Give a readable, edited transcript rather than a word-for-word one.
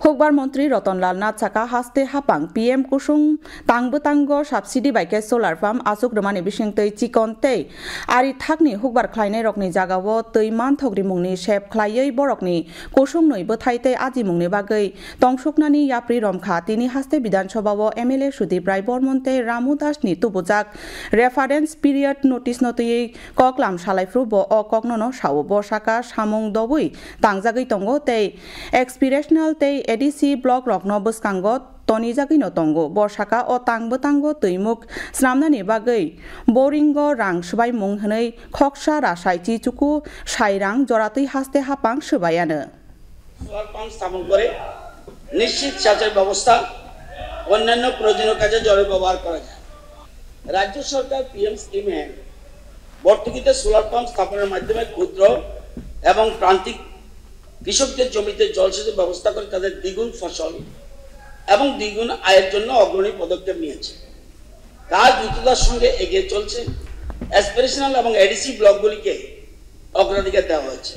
Hokbar Montri Rotonlal Natsaka Haste Hapang PM Kusung Tangbo Tango Subsidy by Solar Farm Asuk Romani Bishing Tei Chikon Tei Ari Thakni Hokbar Kleine Rokni Jagawo Tei Manthogri Mungni Shep Klayei Borokni Kusung Noi Bothaite Aji Mungni Bagai Tongsuknani Yapri Romkha Tini Haste Bidan Sobawo MLA Sudip Rai Bormonte Ramu Dasni Tubujak Reference Period Notice Notei Koklam Shalaifru Bo O Koknono Shawo Boshaka Shamong Dobui Tangjagai Tongo Tei Expirational Tei ADC Block Rokno Buskango Toni Jagino Tongo Boshaka O Tangbo Tango Tuimuk Sramnani Bagai Boringo Rang Shbai Mung Hanei Koksha Rashai Chichuku Shairang Jorati Haste Hapang Shubayana solar pump স্থাপন করে নিশ্চিত সেচের ব্যবস্থা অন্যান্য প্রয়োজনীয় কাজে জলের ব্যবহার করা যায়। রাজ্য সরকার পিএম স্কিমে ভর্তুকিতে সোলার পাম্প স্থাপনের মাধ্যমে ক্ষুদ্র এবং প্রান্তিক কৃষকদের জমিতে জলসেচের ব্যবস্থা করে তাদের দ্বিগুণ ফসল এবং দ্বিগুণ আয়ের জন্য অগ্রণী পদক্ষেপ নিয়েছে। কাজ দ্রুততার সঙ্গে এগিয়ে চলছে। অ্যাসপিরেশনাল এবং এডিসি ব্লকগুলিকে অগ্রাধিকার দেওয়া হয়েছে।